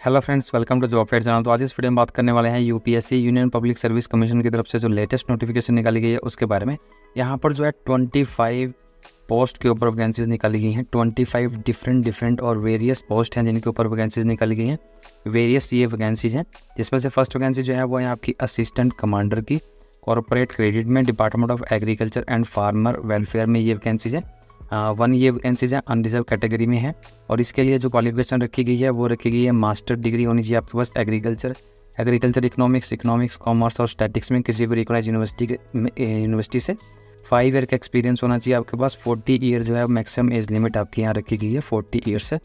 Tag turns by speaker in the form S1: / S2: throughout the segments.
S1: Hello friends, welcome to job fair channel. तो आज इस वीडियो में बात करने वाले हैं UPSC union public service commission की तरफ से जो लेटेस्ट नोटिफिकेशन निकाली गई है उसके बारे में। यहाँ पर जो है 25 पोस्ट के ऊपर वैकेंसीज निकाली गई हैं। 25 डिफरेंट और वेरियस पोस्ट हैं जिनके ऊपर वैकेंसीज निकाली गई हैं। वेरियस ये वैकेंसीज हैं जिसमें से फर्स्ट वैकेंसी जो है वो है आपकी असिस्टेंट कमांडर की कॉर्पोरेट क्रेडिट में, department of agriculture and farmer welfare में ये वैकेंसीज है। वन ये वैकेंसीज है अनरिजर्व कैटेगरी में है और इसके लिए जो क्वालिफिकेशन रखी गई है वो रखी गई है मास्टर डिग्री होनी चाहिए आपके पास एग्रीकल्चर इकोनॉमिक्स कॉमर्स और स्टैटिक्स में किसी भी रिकॉग्नाइज यूनिवर्सिटी से 5 ईयर का एक्सपीरियंस होना चाहिए आपके पास। 40 ईयर जो है मैक्सिमम एज लिमिट आपकी यहाँ रखी गई है। 40 ईयर से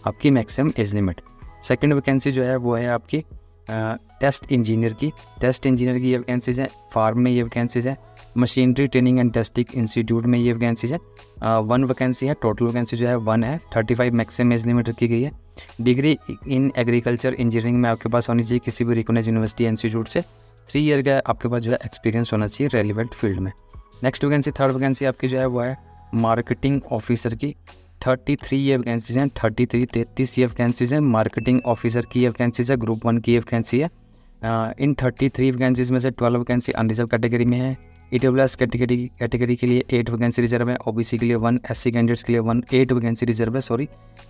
S1: आपकी maximum age limit. Second vacancy जो है वो है आपकी टेस्ट इंजीनियर की ये वैकेंसीज है। फार्म में ये वैकेंसीज है। Machinery training and testing institute में ये वैकेंसीज है। 1 वैकेंसी है। टोटल वैकेंसी जो है 1 है। 35 मैक्सिमम एज लिमिट रखी गई है। डिग्री इन एग्रीकल्चर इंजीनियरिंग में आपके पास होनी चाहिए किसी भी रिकॉग्नाइज्ड यूनिवर्सिटी इंस्टीट्यूट से। 3 ईयर का आपके पास जो है एक्सपीरियंस होना चाहिए रेलिवेंट फील्ड में। नेक्स्ट वैकेंसी, थर्ड वैकेंसी आपकी जो है वो है मार्केटिंग ऑफिसर की। 33 ये वैकेंसीज हैं। 33 ये वैकेंसीज हैं। मार्केटिंग ऑफिसर की ये वैकेंसीज है। ग्रुप 1 की ये वैकेंसी है। इन 33 वैकेंसीज में से 12 वैकेंसी अनरिजर्व कैटेगरी में है। EWS कैटेगरी के लिए 8 वैकेंसी रिजर्व है। OBC के लिए 1, SC कैंडिडेट्स के लिए 1, 8 वैकेंसी रिजर्व है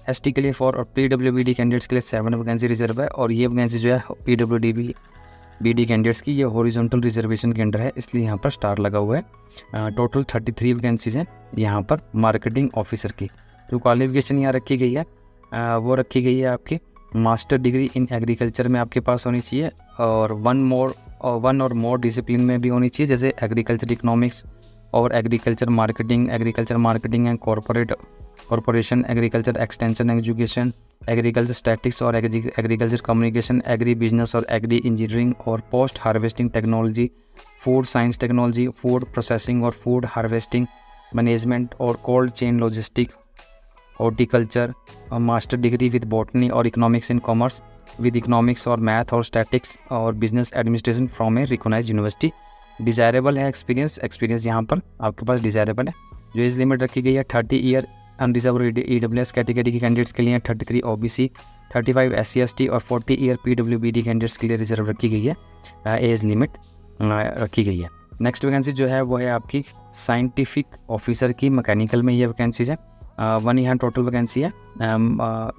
S1: ST के लिए 4 और PWBD कैंडिडेट्स के लिए 7 वैकेंसी रिजर्व है। और ये वैकेंसी जो है PWD कैंडिडेट्स की ये हॉरिजॉन्टल रिजर्वेशन के अंडर है, इसलिए यहाँ पर स्टार लगा हुआ है। टोटल 33 वैकेंसीज हैं यहाँ पर मार्केटिंग ऑफिसर की। जो क्वालिफिकेशन यहाँ रखी गई है वो रखी गई है आपकी मास्टर डिग्री इन एग्रीकल्चर में आपके पास होनी चाहिए और वन और मोर डिसिप्लिन में भी होनी चाहिए, जैसे एग्रीकल्चर इकोनॉमिक्स और agriculture marketing and corporation, agriculture extension education, agriculture statics और एग्रीकल्चर कम्युनिकेशन, एग्री बिजनेस और एग्री इंजीनियरिंग और post harvesting technology, food science technology, food processing और फूड हार्वेस्टिंग मैनेजमेंट और cold chain logistic, horticulture, master degree with botany और economics in commerce with economics और math और statics और business administration from a recognized university. Desirable है experience यहाँ पर आपके पास डिज़ायरेबल है। जो एज लिमिट रखी गई है 30 ईयर अनरिजर्व EWS कैटेगरी के कैंडिडेट्स के लिए, 33 OBC, 35 SC ST और 40 ईयर PWBD कैंडिडेट्स के लिए रिजर्व रखी गई है, एज लिमिट रखी गई है। नेक्स्ट वैकेंसी जो है वो है आपकी साइंटिफिक ऑफिसर की मैकेनिकल में ये वैकेंसीज है। 1 यहाँ टोटल वैकेंसी है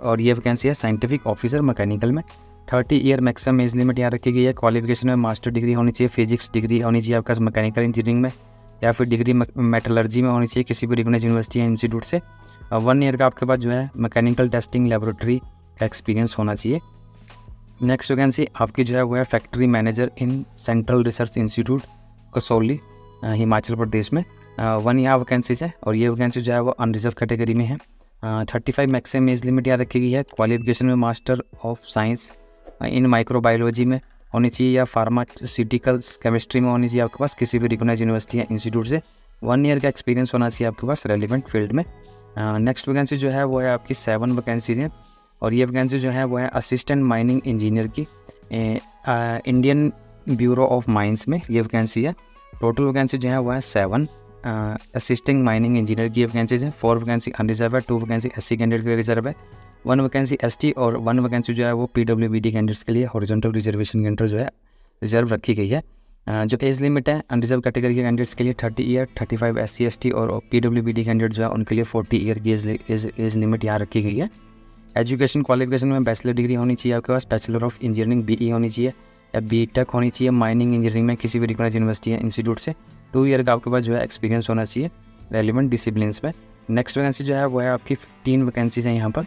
S1: और ये वैकेंसी है साइंटिफिक ऑफिसर मैकेनिकल में। 30 ईयर मैक्सिमम एज लिमिट यहाँ रखी गई है। क्वालिफिकेशन में मास्टर डिग्री होनी चाहिए, फिजिक्स डिग्री होनी चाहिए आपके पास मैकेनिकल इंजीनियरिंग में या फिर डिग्री मेटलर्जी में होनी चाहिए किसी भी रिकॉग्नाइज्ड यूनिवर्सिटी या इंस्टीट्यूट से। 1 ईयर का आपके पास जो है मैकेनिकल टेस्टिंग लेबोरेटरी का एक्सपीरियंस होना चाहिए। नेक्स्ट वैकेंसी आपकी जो है वो है factory manager in central research institute Kasauli, Himachal Pradesh में। 1 यहाँ वैकेंसीज है और ये वैकेंसी जो है वो अनरिजर्व कैटेगरी में है। 35 मैक्सिमम एज लिमिट यहाँ रखी गई है। क्वालिफिकेशन में master of science in microbiology में होनी चाहिए या फार्मास्यूटिकल्स केमिस्ट्री में होनी चाहिए आपके पास किसी भी रिकॉग्नाइज्ड यूनिवर्सिटी या इंस्टीट्यूट से। 1 ईयर का एक्सपीरियंस होना चाहिए आपके पास रेलिवेंट फील्ड में। नेक्स्ट वैकेंसी जो है वो है आपकी 7 वैकेंसीज हैं और ये वैकेंसी जो है वो है असिस्टेंट माइनिंग इंजीनियर की इंडियन ब्यूरो ऑफ माइंस में ये वैकेंसी है। टोटल वैकेंसी जो है वो है 7 असिस्टेंट माइनिंग इंजीनियर की वैकेंसीज हैं। 4 वैकेंसी अनरिजर्व है, 2 वैकेंसी SC कैंडिडेट के लिए रिजर्व है, 1 वैकेंसी ST और 1 वैकेंसी जो है वो PWBD कैंडिडेट्स के लिए हॉरिजॉन्टल रिजर्वेशन के अंडर जो है रिजर्व रखी गई है। जो एज लिमिट है अनरिजर्व कैटेगरी के कैंडिडेट्स के लिए 30 ईयर, 35 SC ST और PWBD कैंडिडेट जो है उनके लिए 40 ईयर की एज लिमिट यहाँ रखी गई है। एजुकेशन क्वालिफिकेशन में बैचलर डिग्री होनी चाहिए आपके पास, बैचलर ऑफ इंजीनियरिंग BE होनी चाहिए या BTech होनी चाहिए माइनिंग इंजीनियरिंग में किसी भी रिकॉग्नाइज्ड यूनिवर्सिटी या इंस्टीट्यूट से। 2 ईयर का आपके पास जो है एक्सपीरियंस होना चाहिए रेलिवेंट डिसिप्लिन्स में। नेक्स्ट वैकेंसी जो है वो है आपकी 15 वैकेंसीज हैं यहाँ पर।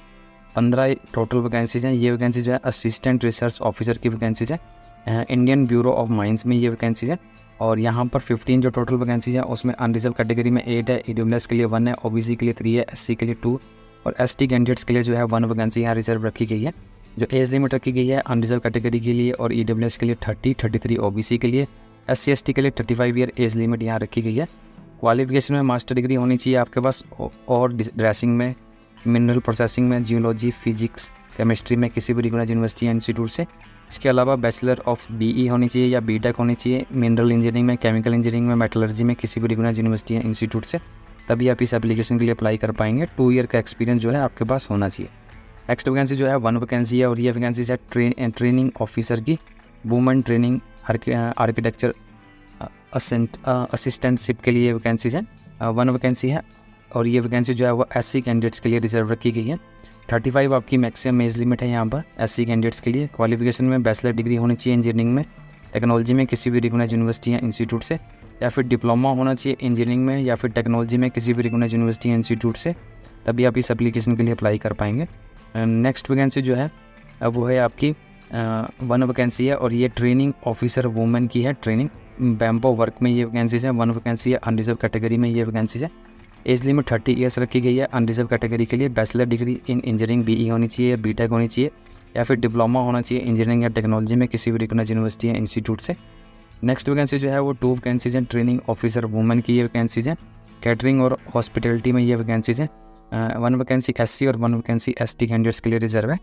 S1: 15 टोटल वैकेंसीज हैं। ये वैकेंसी जो है असिस्टेंट रिसर्च ऑफिसर की वैकेंसीज है इंडियन ब्यूरो ऑफ माइंस में ये वैकेंसीज है। और यहाँ पर 15 जो टोटल वैकेंसीज है उसमें अनरिजर्व कैटेगरी में 8 है, EWS के लिए 1 है, OBC के लिए 3 है, SC के लिए 2 और ST कैंडिडेट्स के लिए जो है 1 वैकेंसी यहाँ रिजर्व रखी गई है। जो एज लिमिट रखी गई है अनरिजर्व कैटेगरी के लिए और EWS के लिए 30, 33 OBC के लिए, SC ST के लिए 35 ईयर एज लिमिट यहाँ रखी गई है। क्वालिफिकेशन में मास्टर डिग्री होनी चाहिए आपके पास और ड्रेसिंग में, मिनरल प्रोसेसिंग में, जियोलॉजी, फिजिक्स, केमिस्ट्री में किसी भी रिकॉग्नाइज्ड यूनिवर्सिटी या इंस्टीट्यूट से। इसके अलावा बैचलर ऑफ BE होनी चाहिए या BTech होनी चाहिए मिनरल इंजीनियरिंग में, केमिकल इंजीनियरिंग में, मेटलर्जी में किसी भी रिकॉग्नाइज्ड यूनिवर्सिटी या इंस्टीट्यूट से, तभी आप इस एप्लीकेशन के लिए अप्लाई कर पाएंगे। 2 ईयर का एक्सपीरियंस जो है आपके पास होना चाहिए। नेक्स्ट वैकेंसी जो है 1 वैकेंसी है और ये वैकेंसी है ट्रेनिंग ऑफिसर की, वुमेन ट्रेनिंग आर्किटेक्चर असिस्टेंटशिप के लिए वैकेंसीज हैं। 1 वैकेंसी है और ये वैकेंसी जो है वो SC कैंडिडेट्स के लिए रिजर्व रखी गई है। 35 आपकी मैक्सिमम एज लिमिट है यहाँ पर SC कैंडिडेट्स के लिए। क्वालिफिकेशन में बैचलर डिग्री होनी चाहिए इंजीनियरिंग में, टेक्नोलॉजी में किसी भी रिकॉग्नाइज्ड यूनिवर्सिटी या इंस्टीट्यूट से, या फिर डिप्लोमा होना चाहिए इंजीनियरिंग में या फिर टेक्नोलॉजी में किसी भी रिकॉग्नाइज्ड यूनिवर्सिटी या इंस्टीट्यूट से, तभी आप इस एप्लीकेशन के लिए अप्लाई कर पाएंगे। नेक्स्ट वैकेंसी जो है वो है आपकी 1 वैकेंसी है और ये ट्रेनिंग ऑफिसर वुमेन की है, ट्रेनिंग बैम्बो वर्क में ये वैकेंसीज है। 1 वैकेंसी है, अनरिजर्व कैटेगरी में ये वैकेंसीज है। एज लिमिट 30 ईयर्स रखी गई है अनरिजर्व कैटेगरी के लिए। Bachelor degree in engineering BE होनी चाहिए, BTech होनी चाहिए या फिर डिप्लोमा होना चाहिए इंजीनियरिंग या टेक्नोलॉजी में किसी भी रिकॉग्नाइज्ड यूनिवर्सिटी या इंस्टीट्यूट से। नेक्स्ट वैकेंसी जो है वो 2 वैकेंसीज हैं, ट्रेनिंग ऑफिसर वुमेन की ये वैकेंसीज हैं। कैटरिंग और हॉस्पिटलिटी में ये वैकेंसीज हैं। 1 वैकेंसी SC और 1 वैकेंसी ST कैंडिडेट्स के लिए रिजर्व है।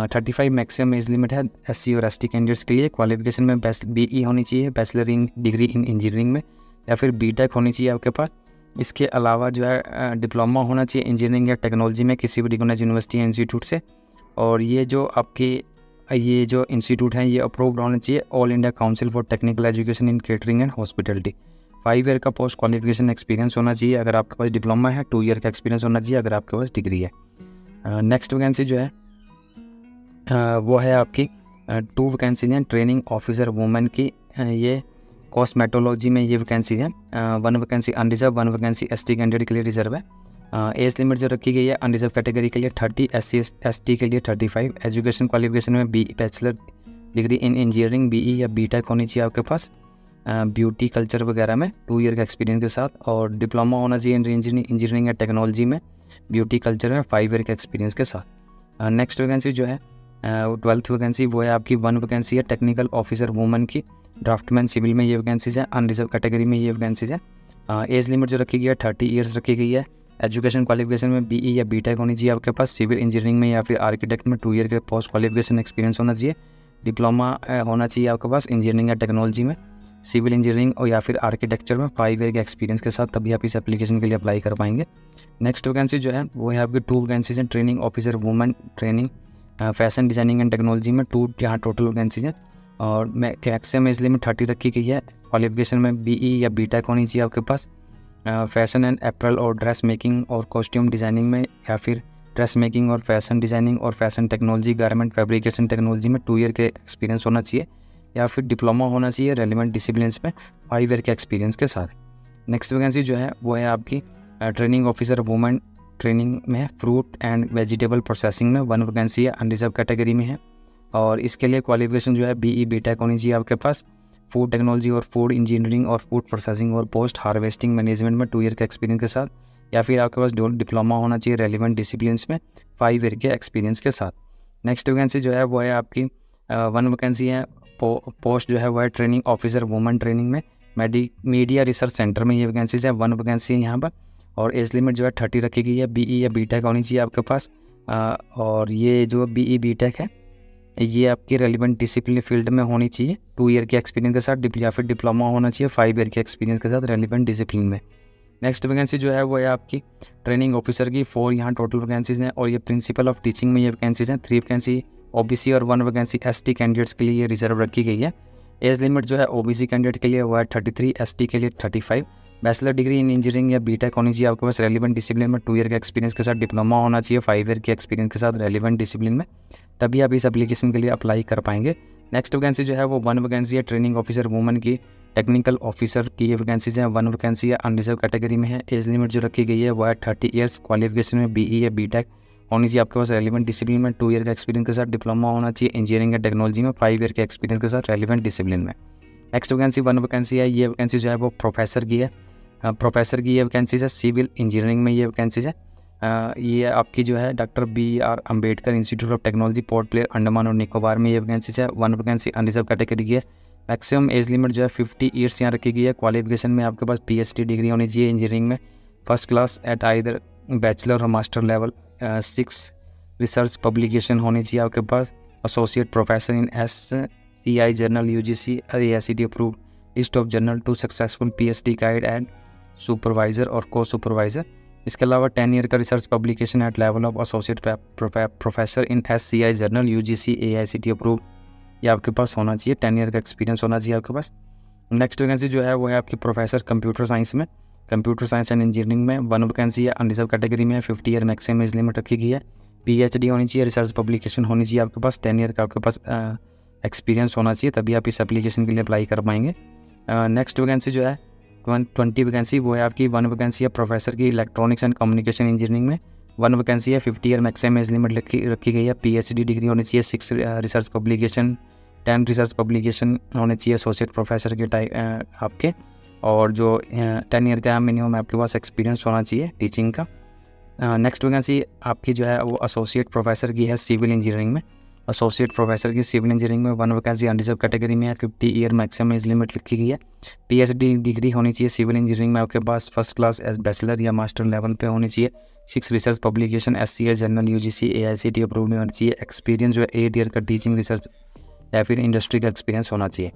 S1: 35 मैक्सिमम एज लिमिट है SC और ST कैंडिडेट्स के लिए। क्वालिफिकेशन में BE होनी चाहिए, bachelor in degree in engineering में या फिर BTech होनी चाहिए आपके पास। इसके अलावा जो है डिप्लोमा होना चाहिए इंजीनियरिंग या टेक्नोलॉजी में किसी भी रिकॉग्नाइज्ड यूनिवर्सिटी या इंस्टीट्यूट से। और ये जो आपके ये जो इंस्टीट्यूट हैं ये अप्रूव्ड होना चाहिए all India council for technical education in catering and hospitality. 5 year का पोस्ट क्वालिफिकेशन एक्सपीरियंस होना चाहिए अगर आपके पास डिप्लोमा है, 2 ईयर का एक्सपीरियंस होना चाहिए अगर आपके पास डिग्री है। नेक्स्ट वैकेंसी जो है वो है आपकी 2 वैकेंसी हैं, ट्रेनिंग ऑफिसर वुमेन की, ये कॉस्मेटोलॉजी में ये वैकेंसी हैं। 1 vacancy unreserved, 1 vacancy ST candidate के लिए रिजर्व है। एज लिमिट जो रखी गई है अनरिजर्व कैटेगरी के लिए 30, SC ST के लिए 35। एजुकेशन क्वालिफिकेशन में bachelor degree in engineering BE या BTech होनी चाहिए आपके पास, ब्यूटी कल्चर वगैरह में 2 ईयर का एक्सपीरियंस के साथ। और डिप्लोमा होना चाहिए इंजीनियरिंग या टेक्नोलॉजी में ब्यूटी कल्चर में 5 ईयर के एक्सपीरियंस के साथ। नेक्स्ट वैकेंसी जो है 12th वैकेंसी वो है आपकी 1 वैकेंसी है टेक्निकल ऑफिसर वुमेन की, ड्राफ्टमैन सिविल में ये वैकेंसीज हैं। अनरिजर्व कैटेगरी में ये वैकेंसीज हैं। एज लिमिट जो रखी गई है 30 ईयर्स रखी गई है। एजुकेशन क्वालिफिकेशन में BE या BTech होनी चाहिए आपके पास, सिविल इंजीनियरिंग में या फिर आर्किटेक्ट में 2 ईयर के पोस्ट क्वालिफिकेशन एक्सपीरियंस होना चाहिए। डिप्लोमा होना चाहिए आपके पास इंजीनियरिंग या टेक्नोलॉजी में, सिविल इंजीनियरिंग और या फिर आर्किटेक्चर में 5 ईयर के एक्सपीरियंस के साथ, तभी आप इस एप्लीकेशन के लिए अप्लाई कर पाएंगे। नेक्स्ट वैकेंसी जो है वो है आपकी 2 वैकेंसीज हैं, training officer women training fashion designing and technology में 2 यहाँ टोटल वैकेंसीज हैं। और मैक्सिमम एज लिमिट 30 रखी गई है। क्वालिफिकेशन में BE या BTech होनी चाहिए आपके पास। फैशन एंड एप्रल और ड्रेस मेकिंग और कॉस्ट्यूम डिज़ाइनिंग में या फिर ड्रेस मेकिंग और फैशन डिज़ाइनिंग और fashion technology garment fabrication technology में 2 ईयर के एक्सपीरियंस होना चाहिए या फिर डिप्लोमा होना चाहिए रेलिवेंट डिसिप्लिन्स में 5 ईयर के एक्सपीरियंस के साथ। नेक्स्ट वैकेंसी जो है वो है आपकी ट्रेनिंग ऑफिसर वुमेन ट्रेनिंग में फ्रूट एंड वेजिटेबल प्रोसेसिंग में 1 वैकेंसी है, अनरिजर्व कैटेगरी में है। और इसके लिए क्वालिफिकेशन जो है BE BTech होनी चाहिए आपके पास, फूड टेक्नोलॉजी और फूड इंजीनियरिंग और फूड प्रोसेसिंग और पोस्ट हार्वेस्टिंग मैनेजमेंट में 2 ईयर के एक्सपीरियंस के साथ, या फिर आपके पास डिप्लोमा होना चाहिए रेलिवेंट डिसिप्लिन्स में 5 ईयर के एक्सपीरियंस के साथ। नेक्स्ट वैकेंसी जो है वो है आपकी 1 वैकेंसी है, पोस्ट जो है वो है ट्रेनिंग ऑफिसर वुमेन ट्रेनिंग में मीडिया रिसर्च सेंटर में ये वैकेंसीज है। 1 वैकेंसी है यहाँ पर और एज लिमिट जो है 30 रखी गई है। BE या BTech होनी चाहिए आपके पास। और ये जो BE BTech है ये आपकी रेलिवेंट डिसिप्लिन फील्ड में होनी चाहिए 2 ईयर के एक्सपीरियंस के साथ, या फिर डिप्लोमा होना चाहिए 5 ईयर के एक्सपीरियंस के साथ रेलिवेंट डिसिप्लिन में। नेक्स्ट वैकेंसी जो है वो है आपकी ट्रेनिंग ऑफिसर की, 4 यहाँ टोटल वैकेंसीज हैं। और ये प्रिंसिपल ऑफ टीचिंग में ये वैकेंसीज हैं। 3 वैकेंसी OBC और 1 वैकेंसी ST कैंडिडेट्स के लिए ये रिजर्व रखी गई है। एज लिमिट जो है OBC कैंडिडेट के लिए वो है 33, ST के लिए 35। बैचलर डिग्री इन इंजीनियरिंग या BTech होनी चाहिए आपके पास रेलिवेंट डिसिप्लिन में 2 ईयर के एक्सपीरियंस के साथ, डिप्लोमा होना चाहिए 5 ईयर के एक्सपीरियंस के साथ रेलिवेंट डिसिप्लिन में, तभी आप इस एप्लीकेशन के लिए अप्लाई कर पाएंगे। नेक्स्ट वैकेंसी जो है वो 1 वैकेंसी है ट्रेनिंग ऑफिसर वुमेन की, टेक्निकल ऑफिसर की ये वैकेंसीज हैं। 1 वैकेंसी है अनरिजर्व कैटेगरी में है। एज लिमिट जो रखी गई है वो है 30 ईयर्स। क्वालिफिकेशन में BE या BTech होनी चाहिए आपके पास रेलिवेंट डिसिप्लिन में 2 ईयर का एक्सपीरियंस के साथ, डिप्लोमा होना चाहिए इंजीनियरिंग या टेक्नोलॉजी में 5 ईयर के एक्सपीरियंस के साथ रेलिवेंट डिसिप्लिन में। नेक्स्ट वैकेंसी 1 वैकेंसी है, ये वैकेंसी जो है वो प्रोफेसर की है। प्रोफेसर की ये वैकेंसीज है। सिविल इंजीनियरिंग में ये वैकेंसीज है। ये आपकी जो है doctor BR Ambedkar institute of technology port Blair Andaman और निकोबार में ये वैकेंसीज है। 1 वैकेंसी अनरिजर्व कैटेगरी की है। मैक्सिमम एज लिमिट जो है 50 ईयर्स यहाँ रखी गई है। क्वालिफिकेशन में आपके पास PhD डिग्री होनी चाहिए इंजीनियरिंग में, first class at either bachelor और मास्टर लेवल। 6 रिसर्च पब्लिकेशन होनी चाहिए आपके पास। Associate professor in SCI journal UGC AICTE approved list of journal to successful PhD guide and supervisor और को सुपरवाइज़र। इसके अलावा 10 ईयर का research publication at level of associate professor in SCI journal UGC AICTE approve, ये आपके पास होना चाहिए। 10 year का experience होना चाहिए आपके पास। नेक्स्ट वैकेंसी जो है वो है आपकी प्रोफेसर कंप्यूटर साइंस में, कंप्यूटर साइंस एंड इंजीनियरिंग में 1 वैकेंसी है। अनरिजर्व कैटेगरी में 50 ईयर मैक्सिमम एज लिमिट रखी गई है। PhD होनी चाहिए, रिसर्च पब्लिकेशन होनी चाहिए आपके पास, 10 ईयर का आपके पास एक्सपीरियंस होना चाहिए, तभी आप इस एप्लीकेशन के लिए अप्लाई कर पाएंगे। नेक्स्ट वैकेंसी जो है 20 वैकेंसी, वो है आपकी 1 वैकेंसी है प्रोफेसर की इलेक्ट्रॉनिक्स एंड कम्युनिकेशन इंजीनियरिंग में, 1 वैकेंसी है। 50 ईयर मैक्सिमम एज लिमिट रखी गई है। PhD डिग्री होनी चाहिए, 6 रिसर्च पब्लिकेशन, 10 रिसर्च पब्लिकेशन होने चाहिए एसोसिएट प्रोफेसर के आपके, और जो 10 ईयर का मिनिमम आपके पास एक्सपीरियंस होना चाहिए टीचिंग का। नेक्स्ट वैकेंसी आपकी जो है वो एसोसिएट प्रोफेसर की है सिविल इंजीनियरिंग में, एसोसिएट प्रोफेसर की सिविल इंजीनियरिंग में 1 वैकेंसी अनरिजर्व कैटेगरी में है। 50 ईयर मैक्सिमम एज लिमिट लिखी गई है। PhD डिग्री होनी चाहिए सिविल इंजीनियरिंग में आपके पास, फर्स्ट क्लास एज बैचलर या मास्टर लेवल पे होनी चाहिए। 6 research publication SCI journal UGC AICTE approve में होनी चाहिए। एक्सपीरियंस जो है 8 ईयर का टीचिंग रिसर्च या फिर इंडस्ट्री का एक्सपीरियंस होना चाहिए।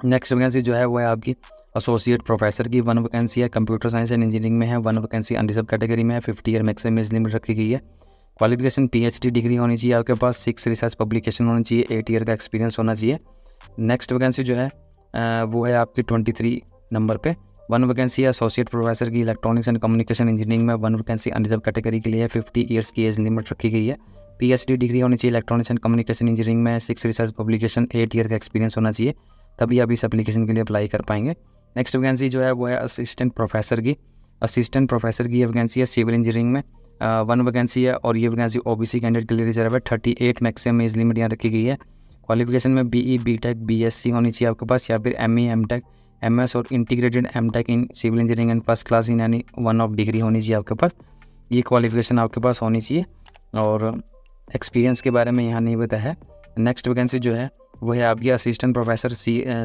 S1: नेक्स्ट वैकेंसी जो है वो है आपकी एसोसिएट प्रोफेसर की, 1 वैकेंसी है कंप्यूटर साइंस एंड इंजीनियरिंग में है, 1 वैकेंसी अनरिजर्व कैटेगरी में है। 50 ईयर मैक्सिमम एज लिमिट रखी गई है। क्वालिफिकेशन PhD डिग्री होनी चाहिए आपके पास, 6 रिसर्च पब्लिकेशन होनी चाहिए, 8 ईयर का एक्सपीरियंस होना चाहिए। नेक्स्ट वैकेंसी जो है वो है आपकी 23 नंबर पे, 1 वैकेंसी है एसोसिएट प्रोफेसर की इलेक्ट्रॉनिक्स एंड कम्युनिकेशन इंजीनियरिंग में, 1 वैकेंसी अनरिजर्व कैटेगरी के लिए है। 50 ईयर्स की एज लिमिट रखी गई है। PhD डिग्री होनी चाहिए इलेक्ट्रॉनिक्स एंड कम्युनिकेशन इंजीनियरिंग में, 6 रिसर्च पब्लिकेशन, 8 ईयर का एक्सपीरियंस होना चाहिए, तभी आप इस एप्लीकेशन के लिए अप्लाई कर पाएंगे। नेक्स्ट वैकेंसी जो है वो है असिस्टेंट प्रोफेसर की, असिस्टेंट प्रोफेसर की ये वैकेंसी है सिविल इंजीनियरिंग में, 1 वैकेंसी है, और ये वैकेंसी OBC कैंडिडेट के लिए रिजर्व है। 38 मैक्सिमम एज लिमिट यहाँ रखी गई है। क्वालिफिकेशन में BE BTech BSc होनी चाहिए आपके पास, या फिर ME MTech MS और integrated MTech in civil engineering and first class in यानी 1 ऑफ डिग्री होनी चाहिए आपके पास, ये क्वालिफिकेशन आपके पास होनी चाहिए। और एक्सपीरियंस के बारे में यहाँ नहीं बताया है। नेक्स्ट वैकेंसी जो है वो है आपकी असिस्टेंट प्रोफेसर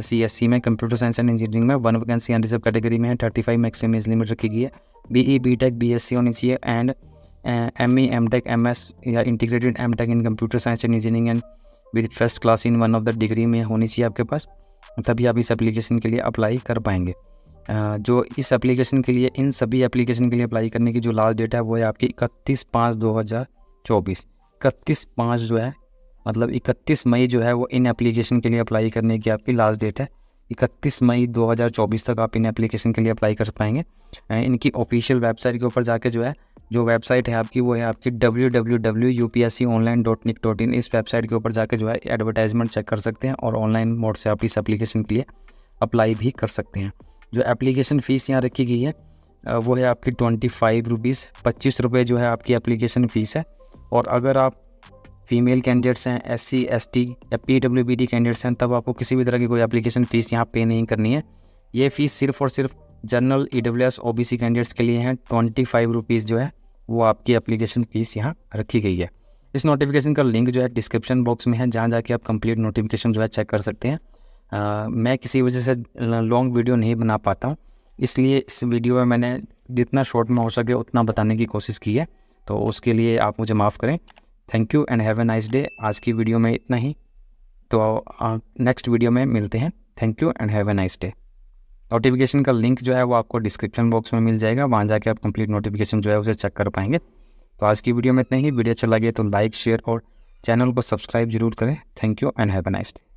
S1: CSC में, कंप्यूटर साइंस एंड इंजीनियरिंग में, 1 वैकेंसी अनरिजर्व कैटेगरी में है। 35 मैक्सिमम एज लिमिट रखी गई है। BE BTech BSc होनी चाहिए, एंड ME MTech MS या integrated MTech in computer science and engineering and with first class in 1 of the degree में होनी चाहिए आपके पास, तभी आप इस एप्लीकेशन के लिए अप्लाई कर पाएंगे। जो इस एप्लीकेशन के लिए, इन सभी एप्लीकेशन के लिए अप्लाई करने की जो लास्ट डेट है वो है आपकी 31/5/2024। 31/5 जो है मतलब 31 मई जो है वो इन एप्लीकेशन के लिए अप्लाई करने की आपकी लास्ट डेट है। 31 मई 2024 तक आप इन एप्लीकेशन के लिए अप्लाई कर पाएंगे। इनकी ऑफिशियल वेबसाइट के ऊपर जाके जो है, जो वेबसाइट है आपकी वो है आपकी www.upsconline.nic.in। इस वेबसाइट के ऊपर जाके जो है एडवर्टाइजमेंट चेक कर सकते हैं, और ऑनलाइन मोड से आप इस एप्लीकेशन के लिए अप्लाई भी कर सकते हैं। जो एप्लीकेशन फ़ीस यहाँ रखी गई है वो है आपकी 25 रुपीज़, 25 रुपये जो है आपकी एप्लीकेशन फ़ीस है। और अगर आप फीमेल कैंडिडेट्स हैं, SC ST या PWBD कैंडिडेट्स हैं, तब आपको किसी भी तरह की कोई एप्लीकेशन फ़ीस यहाँ पे नहीं करनी है। ये फ़ीस सिर्फ और सिर्फ जनरल EWS OBC कैंडिडेट्स के लिए हैं। 25 रुपीज़ जो है वो आपकी एप्लीकेशन फ़ीस यहाँ रखी गई है। इस नोटिफिकेशन का लिंक जो है डिस्क्रिप्शन बॉक्स में है, जहाँ जाके आप कंप्लीट नोटिफिकेशन जो है चेक कर सकते हैं। मैं किसी वजह से लॉन्ग वीडियो नहीं बना पाता हूँ, इसलिए इस वीडियो में मैंने जितना शॉर्ट में हो सके उतना बताने की कोशिश की है, तो उसके लिए आप मुझे माफ़ करें। Thank you and have a nice day. आज की वीडियो में इतना ही, तो नेक्स्ट वीडियो में मिलते हैं। Thank you and have a nice day. Notification का लिंक जो है वो आपको डिस्क्रिप्शन बॉक्स में मिल जाएगा, वहाँ जाके आप कंप्लीट नोटिफिकेशन जो है उसे चेक कर पाएंगे। तो आज की वीडियो में इतना ही। वीडियो अच्छा लगे तो लाइक शेयर और चैनल को सब्सक्राइब जरूर करें। Thank you and have a nice day.